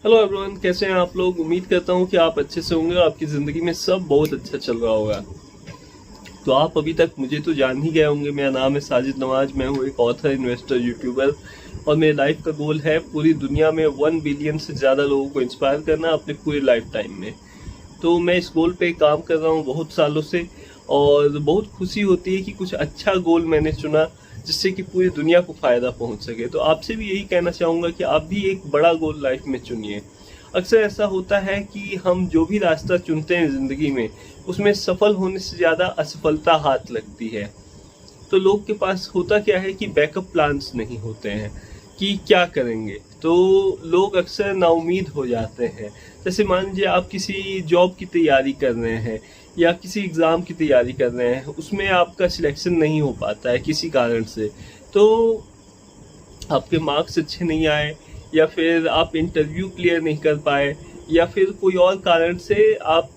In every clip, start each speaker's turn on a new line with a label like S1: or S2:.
S1: Hello everyone, कैसे हैं आप लोग। उम्मीद करता हूं कि आप अच्छे से होंगे और आपकी ज़िंदगी में सब बहुत अच्छा चल रहा होगा। तो आप अभी तक मुझे तो जान ही गए होंगे। मेरा नाम है साजिद नवाज। मैं हूं एक ऑथर, इन्वेस्टर, यूट्यूबर और मेरे लाइफ का गोल है पूरी दुनिया में 1 बिलियन से ज़्यादा लोगों को इंस्पायर करना अपने पूरे लाइफ टाइम में। तो मैं इस गोल पे काम कर रहा हूँ बहुत सालों से और बहुत खुशी होती है कि कुछ अच्छा गोल मैंने चुना जिससे कि पूरी दुनिया को फ़ायदा पहुंच सके। तो आपसे भी यही कहना चाहूँगा कि आप भी एक बड़ा गोल लाइफ में चुनिए। अक्सर ऐसा होता है कि हम जो भी रास्ता चुनते हैं ज़िंदगी में उसमें सफल होने से ज़्यादा असफलता हाथ लगती है। तो लोग के पास होता क्या है कि बैकअप प्लान्स नहीं होते हैं कि क्या करेंगे। तो लोग अक्सर नाउम्मीद हो जाते हैं। जैसे मान लीजिए आप किसी जॉब की तैयारी कर रहे हैं या किसी एग्ज़ाम की तैयारी कर रहे हैं, उसमें आपका सिलेक्शन नहीं हो पाता है किसी कारण से। तो आपके मार्क्स अच्छे नहीं आए या फिर आप इंटरव्यू क्लियर नहीं कर पाए या फिर कोई और कारण से आप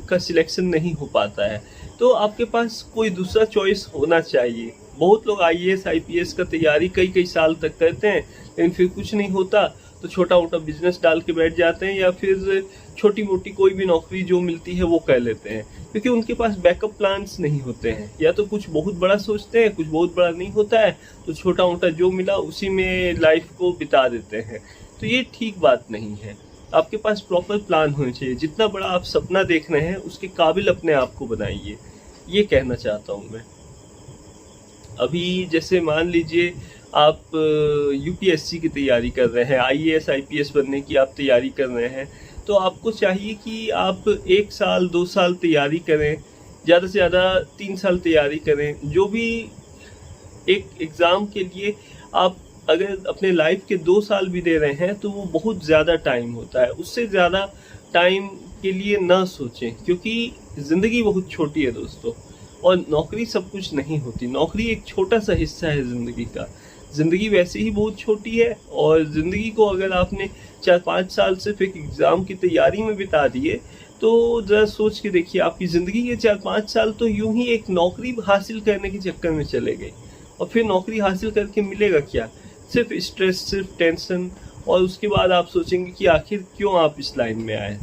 S1: का सिलेक्शन नहीं हो पाता है, तो आपके पास कोई दूसरा चॉइस होना चाहिए। बहुत लोग आईएएस आईपीएस का तैयारी कई कई साल तक करते हैं लेकिन फिर कुछ नहीं होता तो छोटा मोटा बिजनेस डाल के बैठ जाते हैं या फिर छोटी मोटी कोई भी नौकरी जो मिलती है वो कर लेते हैं, क्योंकि उनके पास बैकअप प्लान्स नहीं होते हैं। या तो कुछ बहुत बड़ा सोचते हैं, कुछ बहुत बड़ा नहीं होता है तो छोटा मोटा जो मिला उसी में लाइफ को बिता देते हैं। तो ये ठीक बात नहीं है। आपके पास प्रॉपर प्लान होना चाहिए। जितना बड़ा आप सपना देख रहे हैं उसके काबिल अपने आप को बनाइए, ये कहना चाहता हूँ मैं। अभी जैसे मान लीजिए आप यूपीएससी की तैयारी कर रहे हैं, आईएएस आईपीएस बनने की आप तैयारी कर रहे हैं, तो आपको चाहिए कि आप 1 साल 2 साल तैयारी करें, ज़्यादा से ज़्यादा 3 साल तैयारी करें। जो भी एक एग्ज़ाम के लिए आप अगर अपने लाइफ के 2 साल भी दे रहे हैं तो वो बहुत ज़्यादा टाइम होता है। उससे ज़्यादा टाइम के लिए ना सोचें, क्योंकि ज़िंदगी बहुत छोटी है दोस्तों और नौकरी सब कुछ नहीं होती। नौकरी एक छोटा सा हिस्सा है ज़िंदगी का। ज़िंदगी वैसे ही बहुत छोटी है और ज़िंदगी को अगर आपने 4-5 साल सिर्फ एक एग्ज़ाम की तैयारी में बिता दिए तो ज़रा सोच के देखिए, आपकी ज़िंदगी के 4-5 साल तो यूं ही एक नौकरी हासिल करने के चक्कर में चले गए। और फिर नौकरी हासिल करके मिलेगा क्या? सिर्फ स्ट्रेस, सिर्फ टेंशन। और उसके बाद आप सोचेंगे कि आखिर क्यों आप इस लाइन में आए।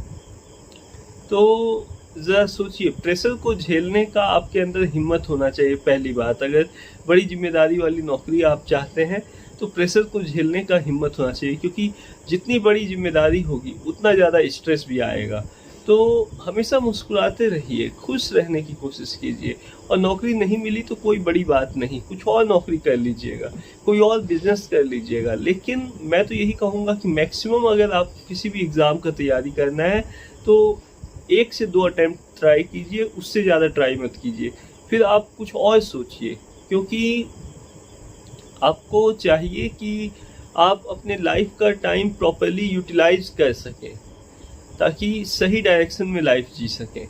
S1: तो ज़रा सोचिए, प्रेशर को झेलने का आपके अंदर हिम्मत होना चाहिए। पहली बात, अगर बड़ी जिम्मेदारी वाली नौकरी आप चाहते हैं तो प्रेशर को झेलने का हिम्मत होना चाहिए, क्योंकि जितनी बड़ी जिम्मेदारी होगी उतना ज़्यादा स्ट्रेस भी आएगा। तो हमेशा मुस्कुराते रहिए, खुश रहने की कोशिश कीजिए। और नौकरी नहीं मिली तो कोई बड़ी बात नहीं, कुछ और नौकरी कर लीजिएगा, कोई और बिजनेस कर लीजिएगा। लेकिन मैं तो यही कहूँगा कि मैक्सिमम अगर आप किसी भी एग्ज़ाम का तैयारी करना है तो 1 से 2 अटैम्प्ट ट्राई कीजिए, उससे ज़्यादा ट्राई मत कीजिए। फिर आप कुछ और सोचिए, क्योंकि आपको चाहिए कि आप अपने लाइफ का टाइम प्रॉपर्ली यूटिलाइज कर सकें ताकि सही डायरेक्शन में लाइफ जी सकें।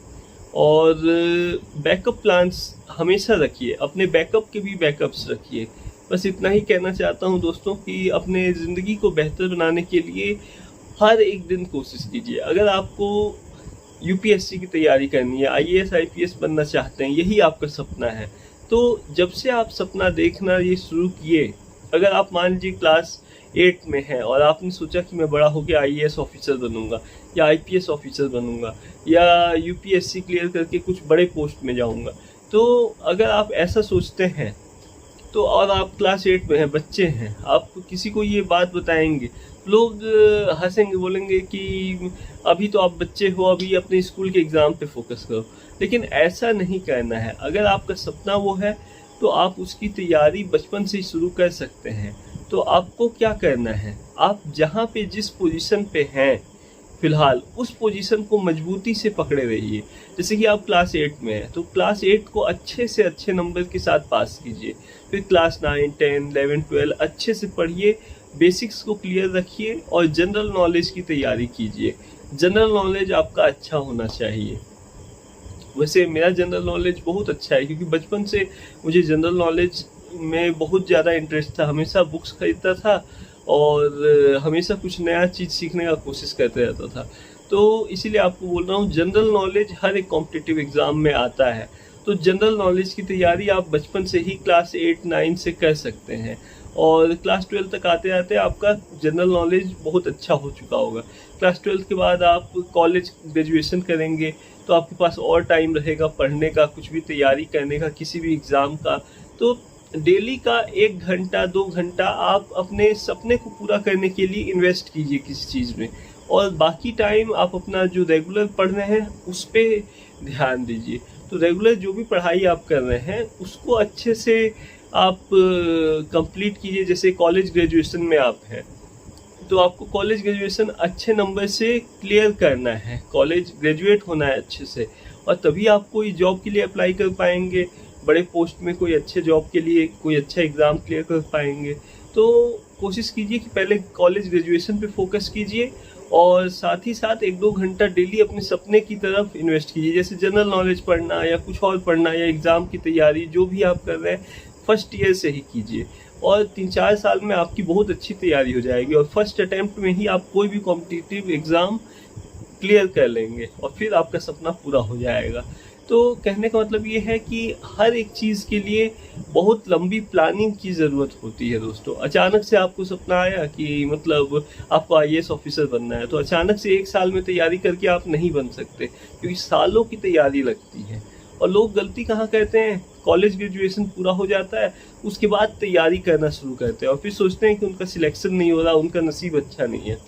S1: और बैकअप प्लान्स हमेशा रखिए, अपने बैकअप के भी बैकअप्स रखिए। बस इतना ही कहना चाहता हूँ दोस्तों कि अपने ज़िंदगी को बेहतर बनाने के लिए हर एक दिन कोशिश कीजिए। अगर आपको यूपीएससी की तैयारी करनी है, आईएएस आईपीएस बनना चाहते हैं, यही आपका सपना है, तो जब से आप सपना देखना ये शुरू किए, अगर आप मान लीजिए क्लास 8 में हैं और आपने सोचा कि मैं बड़ा होकर आईएएस ऑफिसर बनूंगा या आईपीएस ऑफिसर बनूंगा या यूपीएससी क्लियर करके कुछ बड़े पोस्ट में जाऊंगा, तो अगर आप ऐसा सोचते हैं तो और आप क्लास 8 में हैं, बच्चे हैं, आप किसी को ये बात बताएंगे, लोग हंसेंगे, बोलेंगे कि अभी तो आप बच्चे हो, अभी अपने स्कूल के एग्ज़ाम पे फोकस करो। लेकिन ऐसा नहीं करना है। अगर आपका सपना वो है तो आप उसकी तैयारी बचपन से ही शुरू कर सकते हैं। तो आपको क्या करना है, आप जहाँ पे जिस पोजीशन पे हैं फिलहाल उस पोजीशन को मजबूती से पकड़े रहिए। जैसे कि आप क्लास 8 में हैं तो क्लास 8 को अच्छे से अच्छे नंबर के साथ पास कीजिए। फिर क्लास 9, 10, 11, 12 अच्छे से पढ़िए, बेसिक्स को क्लियर रखिए और जनरल नॉलेज की तैयारी कीजिए। जनरल नॉलेज आपका अच्छा होना चाहिए। वैसे मेरा जनरल नॉलेज बहुत अच्छा है, क्योंकि बचपन से मुझे जनरल नॉलेज में बहुत ज़्यादा इंटरेस्ट था। हमेशा बुक्स खरीदता था और हमेशा कुछ नया चीज़ सीखने का कोशिश करते रहता था। तो इसीलिए आपको बोल रहा हूँ, जनरल नॉलेज हर एक कॉम्पिटिटिव एग्ज़ाम में आता है। तो जनरल नॉलेज की तैयारी आप बचपन से ही क्लास 8, 9 से कर सकते हैं। और क्लास 12 तक आते आते आपका जनरल नॉलेज बहुत अच्छा हो चुका होगा। क्लास 12 के बाद आप कॉलेज ग्रेजुएशन करेंगे तो आपके पास और टाइम रहेगा पढ़ने का, कुछ भी तैयारी करने का, किसी भी एग्ज़ाम का। तो डेली का 1 घंटा 2 घंटा आप अपने सपने को पूरा करने के लिए इन्वेस्ट कीजिए किसी चीज़ में, और बाकी टाइम आप अपना जो रेगुलर पढ़ रहे हैं उस पर ध्यान दीजिए। तो रेगुलर जो भी पढ़ाई आप कर रहे हैं उसको अच्छे से आप कंप्लीट कीजिए। जैसे कॉलेज ग्रेजुएशन में आप हैं तो आपको कॉलेज ग्रेजुएशन अच्छे नंबर से क्लियर करना है, कॉलेज ग्रेजुएट होना है अच्छे से, और तभी आप कोई जॉब के लिए अप्लाई कर पाएंगे, बड़े पोस्ट में कोई अच्छे जॉब के लिए कोई अच्छा एग्ज़ाम क्लियर कर पाएंगे। तो कोशिश कीजिए कि पहले कॉलेज ग्रेजुएशन पे फोकस कीजिए और साथ ही साथ 1-2 घंटा डेली अपने सपने की तरफ इन्वेस्ट कीजिए। जैसे जनरल नॉलेज पढ़ना या कुछ और पढ़ना या एग्ज़ाम की तैयारी, जो भी आप कर रहे हैं फर्स्ट ईयर से ही कीजिए, और 3-4 साल में आपकी बहुत अच्छी तैयारी हो जाएगी और फर्स्ट अटेम्प्ट में ही आप कोई भी कॉम्पिटिटिव एग्ज़ाम क्लियर कर लेंगे और फिर आपका सपना पूरा हो जाएगा। तो कहने का मतलब ये है कि हर एक चीज़ के लिए बहुत लंबी प्लानिंग की ज़रूरत होती है दोस्तों। अचानक से आपको सपना आया कि मतलब आपको IAS ऑफिसर बनना है, तो अचानक से 1 साल में तैयारी करके आप नहीं बन सकते, क्योंकि सालों की तैयारी लगती है। और लोग गलती कहाँ करते हैं, कॉलेज ग्रेजुएशन पूरा हो जाता है उसके बाद तैयारी करना शुरू करते हैं और फिर सोचते हैं कि उनका सिलेक्शन नहीं हो रहा, उनका नसीब अच्छा नहीं है।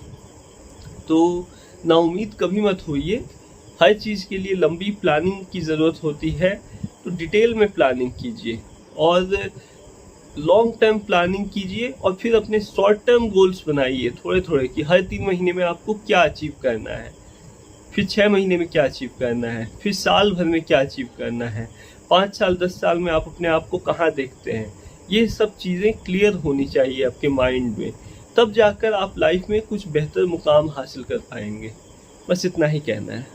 S1: तो नाउम्मीद कभी मत होइए, हर चीज़ के लिए लंबी प्लानिंग की ज़रूरत होती है। तो डिटेल में प्लानिंग कीजिए और लॉन्ग टर्म प्लानिंग कीजिए, और फिर अपने शॉर्ट टर्म गोल्स बनाइए थोड़े थोड़े, कि हर 3 महीने में आपको क्या अचीव करना है, फिर 6 महीने में क्या अचीव करना है, फिर साल भर में क्या अचीव करना है, 5 साल 10 साल में आप अपने आप को कहाँ देखते हैं। ये सब चीज़ें क्लियर होनी चाहिए आपके माइंड में, तब जाकर आप लाइफ में कुछ बेहतर मुकाम हासिल कर पाएंगे। बस इतना ही कहना है।